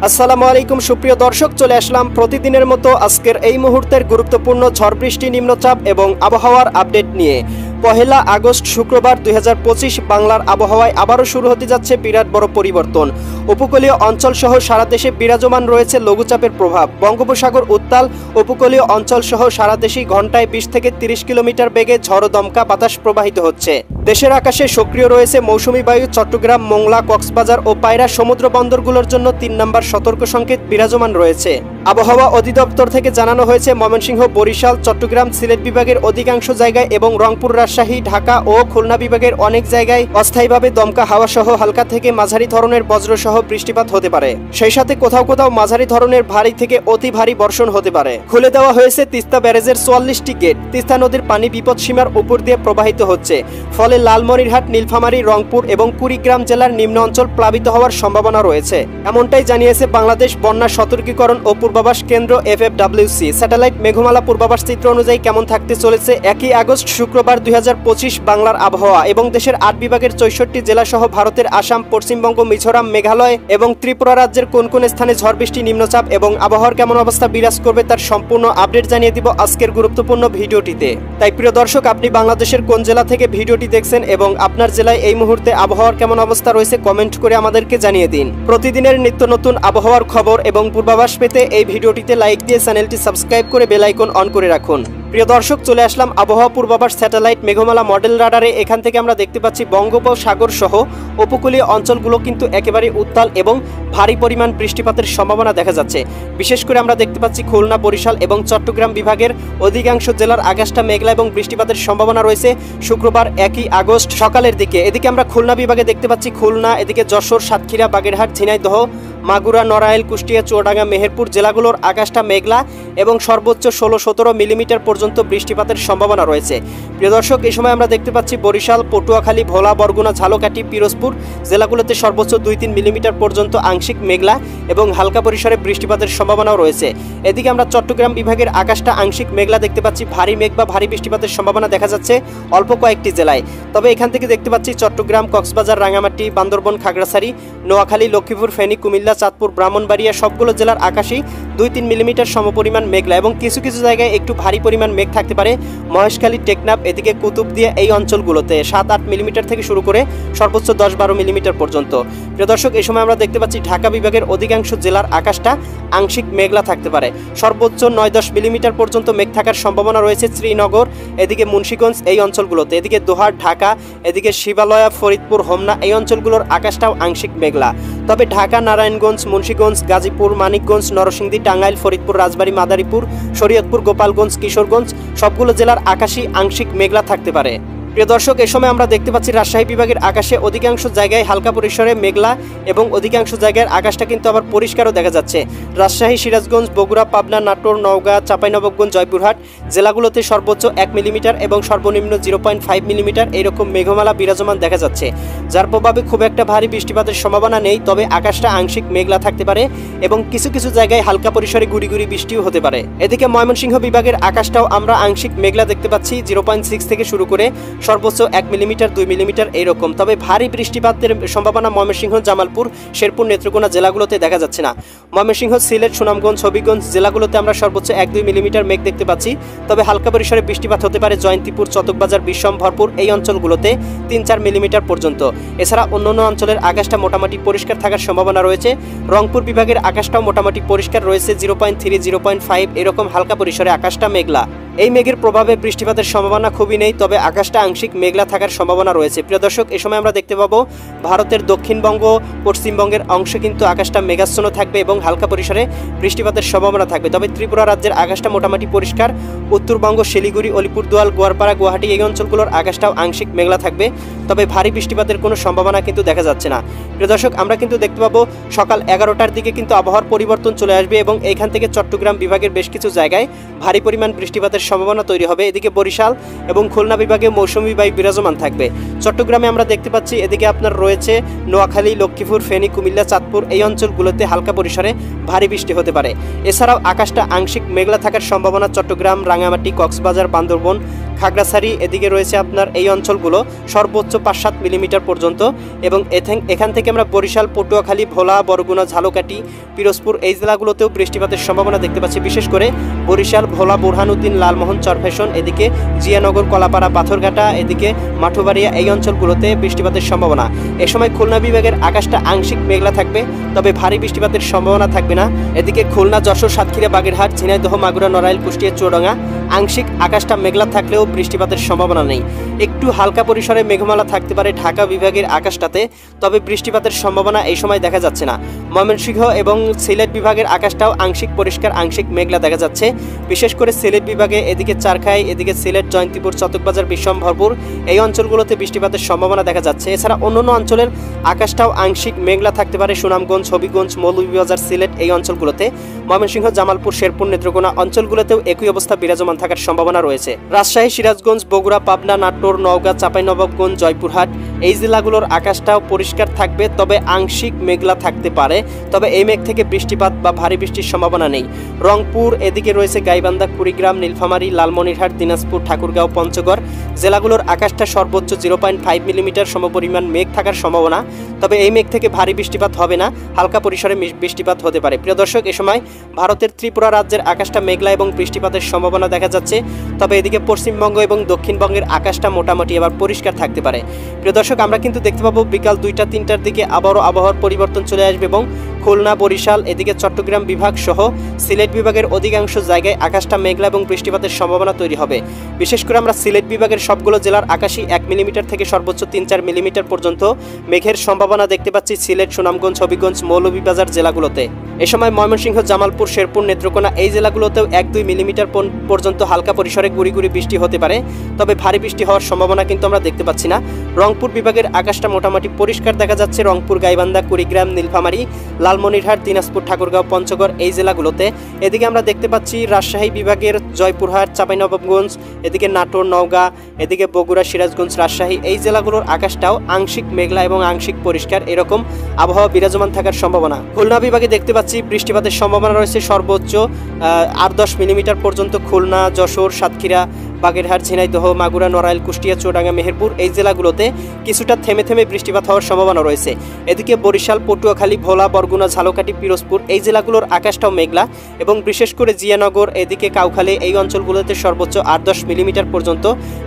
আসসালামু আলাইকুম সুপ্রিয় দর্শক, চলে আসলাম প্রতিদিনের মতো আজকের এই মুহূর্তের গুরুত্বপূর্ণ ঝড় বৃষ্টি, নিম্নচাপ এবং আবহাওয়ার আপডেট নিয়ে। পহেলা আগস্ট শুক্রবার 2025 বাংলার আবহাওয়ায় আবারও শুরু হতে যাচ্ছে বিরাট বড় পরিবর্তন। উপকূলীয় অঞ্চল সহ সারা দেশে বিরাজমান রয়েছে লঘুচাপের প্রভাব। বঙ্গোপসাগর উত্তাল, উপকূলীয় অঞ্চল সহ সারা দেশেই ঘন্টায় 20 থেকে 30 কিলোমিটার বেগে ঝড় দমকা বাতাস প্রবাহিত হচ্ছে। দেশের আকাশে সক্রিয় রয়েছে মৌসুমী বায়ু। চট্টগ্রাম, মোংলা, কক্সবাজার ও পায়রা সমুদ্র বন্দরগুলোর জন্য 3 নম্বর সতর্ক সংকেত বিরাজমান রয়েছে। আবহাওয়া অধিদপ্তর থেকে জানানো হয়েছে ময়মনসিংহ, বরিশাল, চট্টগ্রাম, সিলেট বিভাগের অধিকাংশ জায়গায় এবং রংপুর, রাজশাহী, ঢাকা ও খুলনা বিভাগের অনেক জায়গায় অস্থায়ীভাবে দমকা হাওয়া সহ হালকা থেকে মাঝারি ধরনের বজ্রসহ বৃষ্টিপাত হতে পারে। সেই সাথে কোথাও কোথাও মাঝারি ধরনের ভারী থেকে অতি ভারী বর্ষণ হতে পারে। খুলে দেওয়া হয়েছে তিস্তা ব্যারেজের 44টি গেট। তিস্তা নদীর পানি বিপদসীমার উপর দিয়ে প্রবাহিত হচ্ছে, ফলে লালমনিরহাট, নীলফামারী, রংপুর এবং কুড়িগ্রাম জেলার নিম্ন অঞ্চল প্লাবিত হওয়ার সম্ভাবনা রয়েছে। এমনটাই জানিয়েছে বাংলাদেশ বন্যা সতর্কীকরণ ও পূর্বাভাস কেন্দ্র FFWC। স্যাটেলাইট মেঘমালা পূর্বাভাস চিত্র অনুযায়ী কেমন থাকতে চলেছে 1 আগস্ট শুক্রবার 2025 বাংলার আবহাওয়া এবং দেশের 8 বিভাগের 64 জেলা সহ ভারতের আসাম, পশ্চিমবঙ্গ, মিজোরাম, মেঘালয় এবং ত্রিপুরা রাজ্যের কোন কোন স্থানে ঝড় বৃষ্টি, নিম্নচাপ এবং আবহাওয়ার কেমন অবস্থা বিরাজ করবে তার সম্পূর্ণ আপডেট জানিয়ে দিব আজকের গুরুত্বপূর্ণ ভিডিওটিতে। তাই প্রিয় দর্শক, আপনি বাংলাদেশের কোন জেলা থেকে ভিডিওটি দেখছেন এবং আপনার জেলায় এই মুহূর্তে আবহাওয়ার কেমন অবস্থা রয়েছে কমেন্ট করে আমাদেরকে জানিয়ে দিন। প্রতিদিনের নিত্য নতুন আবহাওয়ার খবর এবং পূর্বাভাস পেতে এই ভিডিওটিতে লাইক দিয়ে চ্যানেলটি সাবস্ক্রাইব করে বেল আইকন অন করে রাখুন। প্রিয় দর্শক, চলে আসলাম আবহাওয়া পূর্বাভাস স্যাটেলাইট মেঘমালা মডেল রাডারে। এখান থেকে আমরা দেখতে পাচ্ছি বঙ্গোপসাগর সহ উপকূলীয় অঞ্চলগুলো কিন্তু একেবারে উত্তাল এবং ভারী পরিমাণ বৃষ্টিপাতের সম্ভাবনা দেখা যাচ্ছে। বিশেষ করে আমরা দেখতে পাচ্ছি খুলনা, বরিশাল এবং চট্টগ্রাম বিভাগের অধিকাংশ জেলার আকাশটা মেঘলা এবং বৃষ্টিপাতের সম্ভাবনা রয়েছে শুক্রবার 1 আগস্ট সকালের দিকে। এদিকে আমরা খুলনা বিভাগে দেখতে পাচ্ছি খুলনা, এদিকে যশোর, সাতক্ষীরা, বাগেরহাট, ঝিনাইদহ, মাগুরা, নড়াইল, কুষ্টিয়া, চুয়াডাঙ্গা, মেহেরপুর জেলাগুলোর আকাশটা মেঘলা এবং সর্বোচ্চ 16-17 মিলিমিটার পর্যন্ত বৃষ্টিপাতের সম্ভাবনা রয়েছে। প্রিয় দর্শক, এই সময় আমরা দেখতে পাচ্ছি বরিশাল, পটুয়াখালী, ভোলা, বরগুনা, ঝালকাঠি, পিরোজপুর জেলাগুলোতে সর্বোচ্চ 2-3 মিলিমিটার পর্যন্ত আংশিক মেঘলা এবং হালকা পরিসরে বৃষ্টিপাতের সম্ভাবনাও রয়েছে। এদিকে আমরা চট্টগ্রাম বিভাগের আকাশটা আংশিক মেঘলা দেখতে পাচ্ছি। ভারী মেঘ বা ভারী বৃষ্টিপাতের সম্ভাবনা দেখা যাচ্ছে অল্প কয়েকটি জেলায়। তবে এখান থেকে দেখতে পাচ্ছি চট্টগ্রাম, কক্সবাজার, রাঙামাটি, বান্দরবন, খাগড়াছড়ি, নোয়াখালী, লক্ষ্মীপুর, ফেনী, কুমিল্লা, চাঁদপুর, ব্রাহ্মণবাড়িয়া সবগুলো জেলার আকাশই 2-3 মিলিমিটার সমপরিমাণ মেঘলা এবং কিছু কিছু জায়গায় একটু ভারী পরিমাণ মেঘ থাকতে পারে। মহেশখালী, টেকনাফ, এদিকে কুতুবদিয়া এই অঞ্চলগুলোতে 7-8 মিলিমিটার থেকে শুরু করে সর্বোচ্চ 10-12 মিলিমিটার পর্যন্ত। প্রিয় দর্শক, এই সময় আমরা দেখতে পাচ্ছি ঢাকা বিভাগের অধিকাংশ জেলার আকাশটা আংশিক মেঘলা থাকতে পারে। সর্বোচ্চ 9-10 মিলিমিটার পর্যন্ত মেঘ থাকার সম্ভাবনা রয়েছে শ্রীনগর, এদিকে মুন্সিগঞ্জ এই অঞ্চলগুলোতে। এদিকে দোহার, ঢাকা, এদিকে শিবালয়া, ফরিদপুর, হোমনা এই অঞ্চলগুলোর আকাশটাও আংশিক মেঘলা। তবে ঢাকা, নারায়ণগঞ্জ, মুন্সিগঞ্জ, গাজীপুর, মানিকগঞ্জ, নরসিংদী, টাঙ্গাইল, ফরিদপুর, রাজবাড়ী, মাদারীপুর, শরীয়তপুর, গোপালগঞ্জ, কিশোরগঞ্জ সবগুলো জেলার আকাশই আংশিক মেঘলা থাকতে পারে। প্রিয় দর্শক, এই সময় আমরা দেখতে পাচ্ছি রাজশাহী বিভাগের আকাশে অধিকাংশ জায়গায় হালকা পরিসরে মেঘলা এবং অধিকাংশ জায়গার আকাশটা কিন্তু আবার পরিষ্কারও দেখা যাচ্ছে। রাজশাহী, সিরাজগঞ্জ, বগুড়া, পাবনা, নাটোর, নওগাঁ, চাঁপাইনবাবগঞ্জ, জয়পুরহাট জেলাগুলোতে সর্বোচ্চ 1 মিলিমিটার এবং সর্বনিম্ন 0.5 মিলিমিটার এইরকম মেঘমালা বিরাজমান দেখা যাচ্ছে, যার প্রভাবে খুব একটা ভারী বৃষ্টিপাতের সম্ভাবনা নেই। তবে আকাশটা আংশিক মেঘলা থাকতে পারে এবং কিছু কিছু জায়গায় হালকা পরিসরে গুড়ি গুড়ি বৃষ্টিও হতে পারে। এদিকে ময়মনসিংহ বিভাগের আকাশটাও আমরা আংশিক মেঘলা দেখতে পাচ্ছি, 0.6 থেকে শুরু করে সর্বোচ্চ 1 মিলিমিটার, 2 মিলিমিটার এইরকম। তবে ভারী বৃষ্টিপাতের সম্ভাবনা ময়মনসিংহ, জামালপুর, শেরপুর, নেত্রকোনা জেলাগুলোতে দেখা যাচ্ছে না। ময়মনসিংহ, সিলেট, সুনামগঞ্জ, হবিগঞ্জ জেলাগুলোতে আমরা সর্বোচ্চ 1-2 মিলিমিটার মেঘ দেখতে পাচ্ছি। তবে হালকা পরিসরে বৃষ্টিপাত হতে পারে জয়ন্তীপুর, চতকবাজার, বিশ্বম্ভরপুর এই অঞ্চলগুলোতে 3-4 মিলিমিটার পর্যন্ত। এছাড়া অন্যান্য অঞ্চলের আকাশটা মোটামুটি পরিষ্কার থাকার সম্ভাবনা রয়েছে। রংপুর বিভাগের আকাশটাও মোটামুটি পরিষ্কার রয়েছে, 0.3, 0.5 এরকম হালকা পরিসরে আকাশটা মেঘলা। এই মেঘের প্রভাবে বৃষ্টিপাতের সম্ভাবনা খুবই নেই, তবে আকাশটা আংশিক মেঘলা থাকার সম্ভাবনা রয়েছে। প্রিয় দর্শক, এই সময় আমরা দেখতে পাবো ভারতের দক্ষিণবঙ্গ, পশ্চিমবঙ্গের অংশে কিন্তু আকাশটা মেঘাচ্ছন্ন থাকবে এবং হালকা পরিসরে বৃষ্টিপাতের সম্ভাবনা থাকবে। তবে ত্রিপুরা রাজ্যের আকাশটা মোটামুটি পরিষ্কার। উত্তরবঙ্গ, শিলিগুড়ি, আলিপুরদুয়ার, গোয়ালপাড়া, গুয়াহাটি এই অঞ্চলগুলোর আকাশটাও আংশিক মেঘলা থাকবে। তবে ভারী বৃষ্টিপাতের কোনো সম্ভাবনা কিন্তু দেখা যাচ্ছে না। প্রিয় দর্শক, আমরা কিন্তু দেখতে পাবো সকাল 11টার দিকে কিন্তু আবহাওয়ার পরিবর্তন চলে আসবে এবং এইখান থেকে চট্টগ্রাম বিভাগের বেশ কিছু জায়গায় ভারী পরিমাণ বৃষ্টিপাতের সম্ভাবনা তৈরি হবে। এদিকে বরিশাল এবং খুলনা বিভাগে মৌসুমী বায়ু বিরাজমান থাকবে। চট্টগ্রামে আমরা দেখতে পাচ্ছি এদিকে আপনার রয়েছে নোয়াখালী, লক্ষ্মীপুর, ফেনী, কুমিল্লা, চাঁদপুর এই অঞ্চলগুলোতে হালকা পরিসরে ভারী বৃষ্টি হতে পারে। এছাড়াও আকাশটা আংশিক মেঘলা থাকার সম্ভাবনা চট্টগ্রাম, রাঙামাটি, কক্সবাজার, বান্দরবন, খাগড়াছড়ি এদিকে রয়েছে আপনার এই অঞ্চলগুলো সর্বোচ্চ 5-7 মিলিমিটার পর্যন্ত, এবং এখান থেকে আমরা বরিশাল, পটুয়াখালী, ভোলা, বরগুনা, ঝালকাঠি, পিরোজপুর এই জেলাগুলোতেও বৃষ্টিপাতের সম্ভাবনা দেখতে পাচ্ছি। বিশেষ করে বরিশাল, ভোলা, বোরহানুদ্দিন, লালমোহন, চরফ্যাশন, এদিকে জিয়ানগর, কলাপাড়া, পাথরঘাটা, এদিকে মাঠুবাড়িয়া এই অঞ্চলগুলোতে বৃষ্টিপাতের সম্ভাবনা। এ সময় খুলনা বিভাগের আকাশটা আংশিক মেঘলা থাকবে, তবে ভারী বৃষ্টিপাতের সম্ভাবনা থাকবে না। এদিকে খুলনা, যশোর, সাতক্ষীরা, বাগেরহাট, ঝিনাইদহ, মাগুরা, নড়াইল, কুষ্টিয়া, চুয়াডাঙ্গা আংশিক আকাশটা মেঘলা থাকলেও বৃষ্টিপাতের সম্ভাবনা নেই। একটু হালকা পরিসরে মেঘমালা থাকতে পারে ঢাকা বিভাগের আকাশটাতে, তবে বৃষ্টিপাতের সম্ভাবনা এই সময় দেখা যাচ্ছে না। ময়মনসিংহ এবং সিলেট বিভাগের আকাশটাও আংশিক পরিষ্কার, আংশিক মেঘলা দেখা যাচ্ছে। বিশেষ করে সিলেট বিভাগে এদিকে চারখাই, এদিকে সিলেট, জয়ন্তীপুর, চটকবাজার, বিশ্বম্ভরপুর এই অঞ্চলগুলোতে বৃষ্টিপাতের সম্ভাবনা দেখা যাচ্ছে। এছাড়া অন্যান্য অঞ্চলের আকাশটাও আংশিক মেঘলা থাকতে পারে সুনামগঞ্জ, হবিগঞ্জ, মৌলভীবাজার, সিলেট এই অঞ্চলগুলোতে। ময়মনসিংহ, জামালপুর, শেরপুর, নেত্রকোনা অঞ্চলগুলোতেও একই অবস্থা বিরাজমান থাকার সম্ভাবনা রয়েছে। রাজশাহী, সিরাজগঞ্জ, বগুড়া, পাবনা, নাটোর, নওগাঁ, চাঁপাইনবাবগঞ্জ, জয়পুরহাট এই জেলাগুলোর আকাশটাও পরিষ্কার থাকবে, তবে আংশিক মেঘলা থাকতে পারে, তবে এই মেঘ থেকে বৃষ্টিপাত বা ভারী বৃষ্টির সম্ভাবনা নেই। রংপুর এদিকে রয়েছে গাইবান্ধা, কুড়িগ্রাম, নীলফামারী, লালমনিরহাট, দিনাজপুর, ঠাকুরগাঁও, পঞ্চগড় জেলাগুলোর আকাশটা সর্বোচ্চ 0.5 মিলিমিটার সমপরিমাণ মেঘ থাকার সম্ভাবনা, তবে এই মেঘ থেকে ভারী বৃষ্টিপাত হবে না, হালকা পরিসরে বৃষ্টিপাত হতে পারে। প্রিয় দর্শক, এ সময় ভারতের ত্রিপুরা রাজ্যের আকাশটা মেঘলা এবং বৃষ্টিপাতের সম্ভাবনা দেখা যাচ্ছে, তবে এদিকে পশ্চিমবঙ্গ এবং দক্ষিণবঙ্গের আকাশটা মোটামুটি এবার পরিষ্কার থাকতে পারে। প্রিয় দর্শক, আমরা কিন্তু দেখতে পাবো বিকাল 2টা-3টার দিকে আবারও আবহাওয়ার পরিবর্তন চলে আসবে এবং খুলনা, বরিশাল, এদিকে চট্টগ্রাম বিভাগ সহ সিলেট বিভাগের অধিকাংশ জায়গায় আকাশটা মেঘলা এবং বৃষ্টিপাতের সম্ভাবনা তৈরি হবে। বিশেষ করে আমরা সিলেট বিভাগের সবগুলো জেলার আকাশই 1 মিলিমিটার থেকে সর্বোচ্চ 3-4 মিলিমিটার পর্যন্ত মেঘের সম্ভাবনা দেখতে পাচ্ছি সিলেট, সুনামগঞ্জ, হবিগঞ্জ, মৌলভীবাজার জেলাগুলোতে। এ সময় ময়মনসিংহ, জামালপুর, শেরপুর, নেত্রকোনা এই জেলাগুলোতেও 1-2 মিলিমিটার পর্যন্ত হালকা পরিসরে গুড়ি গুড়ি বৃষ্টি হতে পারে, তবে ভারী বৃষ্টি হওয়ার সম্ভাবনা কিন্তু আমরা দেখতে পাচ্ছি না। রংপুর বিভাগের আকাশটা মোটামুটি পরিষ্কার দেখা যাচ্ছে। রংপুর, গাইবান্ধা, কুড়িগ্রাম, নীলফামারী, লালমনিরহাট, দিনাজপুর, ঠাকুরগাঁও, পঞ্চগড় এই জেলাগুলোতে। এদিকে আমরা দেখতে পাচ্ছি রাজশাহী বিভাগের জয়পুরহাট, চাঁপাইনবাবগঞ্জ, এদিকে নাটোর, নওগাঁ, এদিকে বগুড়া, সিরাজগঞ্জ, রাজশাহী এই জেলাগুলোর আকাশটাও আংশিক মেঘলা এবং আংশিক পরিষ্কার এরকম আবহাওয়া বিরাজমান থাকার সম্ভাবনা। খুলনা বিভাগে দেখতে পাচ্ছি বৃষ্টিপাতের সম্ভাবনা রয়েছে সর্বোচ্চ 8-10 মিলিমিটার পর্যন্ত। খুলনা, যশোর, সাতক্ষীরা, বাগেরহাট, ঝিনাইদহ, মাগুরা, নড়াইল, কুষ্টিয়া, চুয়াডাঙ্গা, মেহেরপুর এই জেলাগুলোতে কিছুটা থেমে থেমে বৃষ্টিপাত হওয়ার সম্ভাবনা রয়েছে। এদিকে বরিশাল, পটুয়াখালী, ভোলা, বরগুনা, ঝালকাঠি, পিরোজপুর এই জেলাগুলোর আকাশটাও মেঘলা এবং বিশেষ করে জিয়ানগর, এদিকে কাউখালী এই অঞ্চলগুলোতে সর্বোচ্চ 8-10 মিলিমিটার পর্যন্ত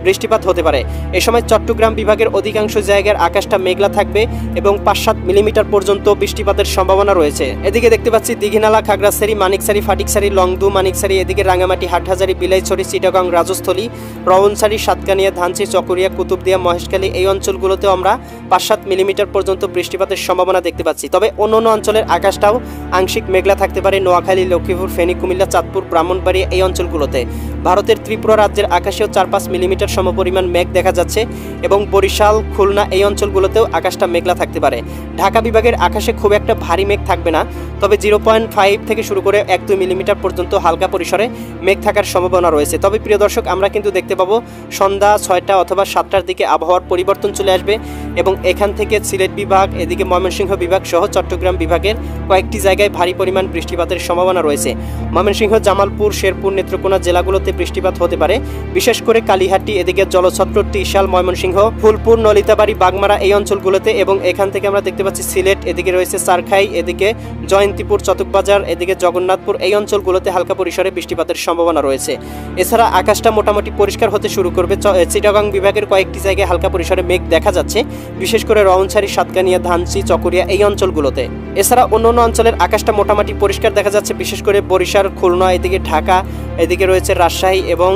বৃষ্টিপাত হতে পারে। এ সময় চট্টগ্রাম বিভাগের অধিকাংশ জায়গার আকাশটা মেঘলা থাকবে এবং 5-7 মিলিমিটার পর্যন্ত বৃষ্টিপাতের সম্ভাবনা রয়েছে। এদিকে দেখতে পাচ্ছি দীঘিনালা, খাগড়াছড়ি, মানিকছড়ি, ফাটিকছড়ি, লংদু, মানিকছড়ি, এদিকে রাঙামাটি, হাটহাজারী, বিলাইছড়ি, চিটাগাং, রাজস্থলী, রওনছড়ি, সাতকানিয়া, ধানচি, চকরিয়া, কুতুবদিয়া, মহেশখালী এই অঞ্চলগুলোতেও আমরা 5-7 মিলিমিটার পর্যন্ত বৃষ্টিপাতের সম্ভাবনা দেখতে পাচ্ছি, তবে অন্যান্য অঞ্চলের আকাশটাও আংশিক মেঘলা থাকতে পারে। নোয়াখালী, লক্ষ্মীপুর, ফেনী, কুমিল্লা, চাঁদপুর, ব্রাহ্মণবাড়িয়া এই অঞ্চলগুলোতে। ভারতের ত্রিপুরা রাজ্যের আকাশেও 4-5 মিলিমিটার সমপরিমাণ মেঘ দেখা যাচ্ছে এবং বরিশাল, খুলনা এই অঞ্চলগুলোতেও আকাশটা মেঘলা থাকতে পারে। ঢাকা বিভাগের আকাশে খুব একটা ভারী মেঘ থাকবে না, তবে 0.5 থেকে শুরু করে 1-2 মিলিমিটার পর্যন্ত হালকা পরিসরে মেঘ থাকার সম্ভাবনা রয়েছে। তবে প্রিয় দর্শক, আমরা কিন্তু দেখতে পাবো সন্ধ্যা 6টা অথবা 7টার দিকে আবহাওয়ার পরিবর্তন চলে আসবে এবং এখান থেকে সিলেট বিভাগ, এদিকে ময়মনসিংহ বিভাগ সহ চট্টগ্রাম বিভাগের কয়েকটি জায়গায় ভারী পরিমাণ বৃষ্টিপাতের সম্ভাবনা রয়েছে। ময়মনসিংহ, জামালপুর, শেরপুর, নেত্রকোনা জেলাগুলোতে বৃষ্টিপাত হতে পারে, বিশেষ করে কালীহাটি, এদিকে জলছত্র, ত্রিশাল, ময়মনসিংহ, ফুলপুর, নলিতাবাড়ি, বাগমারা এই অঞ্চলগুলোতে এবং এখান থেকে আমরা দেখতে পাচ্ছি সিলেট, এদিকে রয়েছে চারখাই, এদিকে জয়ন্তীপুর, চটকবাজার, এদিকে জগন্নাথপুর এই অঞ্চলগুলোতে হালকা পরিসরে বৃষ্টিপাতের সম্ভাবনা রয়েছে। এছাড়া আকাশটা মোটামুটি পরিষ্কার হতে শুরু করবে। চিটাগাং বিভাগের কয়েকটি জায়গায় হালকা পরিসরে মেঘ দেখা যাচ্ছে, বিশেষ করে রওনছড়ি, সাতকানিয়া, ধানচি, চকরিয়া এই অঞ্চলগুলোতে। এছাড়া অন্যান্য অঞ্চলের আকাশটা মোটামুটি পরিষ্কার দেখা যাচ্ছে, বিশেষ করে বরিশাল, খুলনা, এদিকে ঢাকা, এদিকে রয়েছে রাজশাহী এবং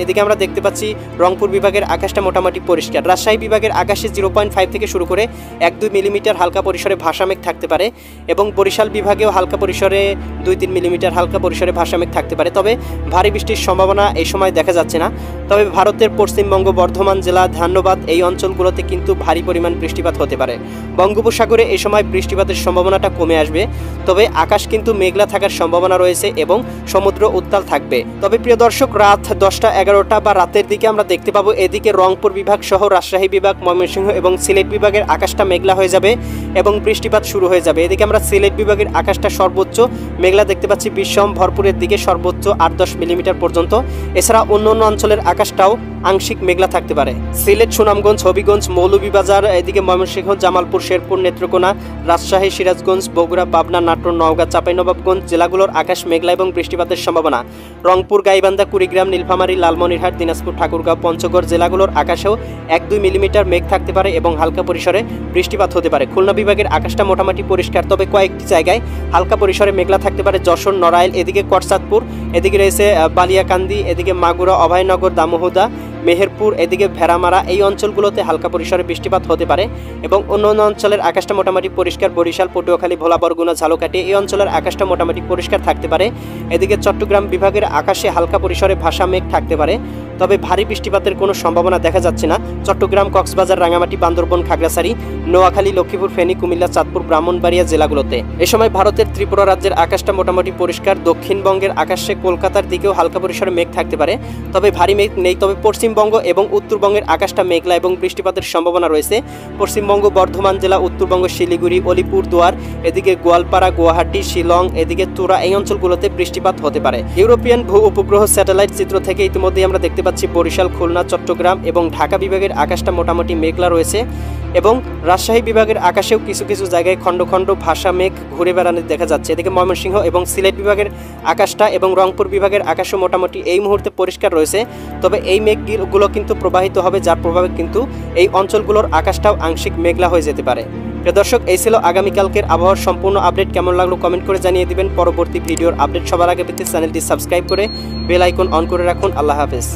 এদিকে আমরা দেখতে পাচ্ছি রংপুর বিভাগের আকাশটা মোটামুটি পরিষ্কার। রাজশাহী বিভাগের আকাশে 0.5 থেকে শুরু করে 1-2 মিলিমিটার হালকা পরিসরে ভাসা মেঘ থাকতে পারে এবং বরিশাল বিভাগেও হালকা পরিসরে 2-3 মিলিমিটার হালকা পরিসরে ভাসা মেঘ থাকতে পারে, তবে ভারী বৃষ্টির সম্ভাবনা এই সময় দেখা যাচ্ছে না। তবে ভারতের পশ্চিমবঙ্গ, বর্ধমান জেলা, ধানবাদ এই অঞ্চলগুলোতে কিন্তু ভারী পরিমাণ বৃষ্টিপাত হতে পারে। বঙ্গোপসাগরে এই সময় বৃষ্টিপাতের সম্ভাবনাটা কমে আসবে, তবে আকাশ কিন্তু মেঘলা থাকার সম্ভাবনা রয়েছে এবং সমুদ্র উত্তাল থাকবে। তবে প্রিয় দর্শক, রাত 10টা 11টা বা রাতের দিকে আমরা দেখতে পাবো এদিকে রংপুর বিভাগ সহ রাজশাহী বিভাগ, ময়মনসিংহ এবং সিলেট বিভাগের আকাশটা মেঘলা হয়ে যাবে এবং বৃষ্টিপাত শুরু হয়ে যাবে। এদিকে আমরা সিলেট বিভাগের আকাশটা সর্বোচ্চ মেঘলা দেখতে পাচ্ছি, বিষম ভরপুরের দিকে সর্বোচ্চ 8-10 মিলিমিটার পর্যন্ত। এছাড়া অন্যান্য অঞ্চলের আকাশটাও আংশিক মেঘলা থাকতে পারে। সিলেট, সুনামগঞ্জ, হবিগঞ্জ, মৌলভীবাজার, এদিকে ময়মনসিংহ, জামালপুর, শেরপুর, নেত্রকোনা, রাজশাহী, সিরাজগঞ্জ, বগুড়া, পাবনা, নাটোর, নওগাঁ, চাঁপাইনবাবগঞ্জ জেলাগুলোর আকাশ মেঘলা এবং বৃষ্টিপাতের সম্ভাবনা। রংপুর, গাইবান্ধা, কুড়িগ্রাম, নীলফামারী, লালমনিরহাট, দিনাজপুর, ঠাকুরগাঁও, পঞ্চগড় জেলাগুলোর আকাশেও 1-2 মিলিমিটার মেঘ থাকতে পারে এবং হালকা পরিসরে বৃষ্টিপাত হতে পারে। খুলনা বিভাগের আকাশটা মোটামুটি পরিষ্কার, তবে কয়েকটি জায়গায় হালকা পরিসরে মেঘলা থাকতে পারে। যশোর, নড়াইল, এদিকে করচাঁদপুর, এদিকে রয়েছে বালিয়াকান্দি, এদিকে মাগুরা, অভয়নগর, দামোহদা, মেহেরপুর, এদিকে ভেড়ামারা, এই অঞ্চলগুলোতে হালকা পরিসরে বৃষ্টিপাত হতে পারে এবং অন্যান্য অঞ্চলের আকাশটা মোটামুটি পরিষ্কার। বরিশাল, পটুয়াখালী, ভোলা, বরগুনা, ঝালকাঠি, এই অঞ্চলের আকাশটা মোটামুটি পরিষ্কার থাকতে পারে। এদিকে চট্টগ্রাম বিভাগের আকাশে হালকা পরিসরে ভাসা মেঘ থাকতে পারে, তবে ভারী বৃষ্টিপাতের কোনো সম্ভাবনা দেখা যাচ্ছে না। চট্টগ্রাম, কক্সবাজার, রাঙামাটি, বান্দরবন, খাগড়াছড়ি, নোয়াখালী, লক্ষ্মীপুর, ফেনী, কুমিল্লা, চাঁদপুর, ব্রাহ্মণবাড়িয়া জেলাগুলোতে। এ সময় ভারতের ত্রিপুরা রাজ্যের আকাশটা মোটামুটি পরিষ্কার। দক্ষিণবঙ্গের আকাশে কলকাতার দিকেও হালকা পরিসরে মেঘ থাকতে পারে, তবে ভারী মেঘ নেই। তবে পশ্চিমবঙ্গ এবং উত্তরবঙ্গের আকাশটা মেঘলা এবং বৃষ্টিপাতের সম্ভাবনা রয়েছে। পশ্চিমবঙ্গ বর্ধমান জেলা, উত্তরবঙ্গ শিলিগুড়ি, আলিপুরদুয়ার, এদিকে গোয়ালপাড়া, গুয়াহাটি, শিলং, এদিকে তুরা, এই অঞ্চলগুলোতে বৃষ্টিপাত হতে পারে। ইউরোপিয়ান ভূ উপগ্রহ স্যাটেলাইট চিত্র থেকে ইতিমধ্যেই আমরা দেখতে পাচ্ছি বরিশাল, খুলনা, চট্টগ্রাম এবং ঢাকা বিভাগের আকাশটা মোটামুটি মেঘলা রয়েছে এবং রাজশাহী বিভাগের আকাশেও কিছু কিছু জায়গায় খণ্ড খণ্ড ভাসা মেঘ ঘুরে বেড়ানো দেখা যাচ্ছে। এদিকে ময়মনসিংহ এবং সিলেট বিভাগের আকাশটা এবং রংপুর বিভাগের আকাশও মোটামুটি এই মুহূর্তে পরিষ্কার রয়েছে, তবে এই মেঘগুলো কিন্তু প্রবাহিত হবে, যার প্রভাবে কিন্তু এই অঞ্চলগুলোর আকাশটাও আংশিক মেঘলা হয়ে যেতে পারে। প্রিয় দর্শক, এই ছিল আগামীকালকের আবহাওয়ার সম্পূর্ণ আপডেট। কেমন লাগলো কমেন্ট করে জানিয়ে দিবেন। পরবর্তী ভিডিওর আপডেট সবার আগে পেতে চ্যানেলটি সাবস্ক্রাইব করে বেল আইকন অন করে রাখুন। আল্লাহ হাফেজ।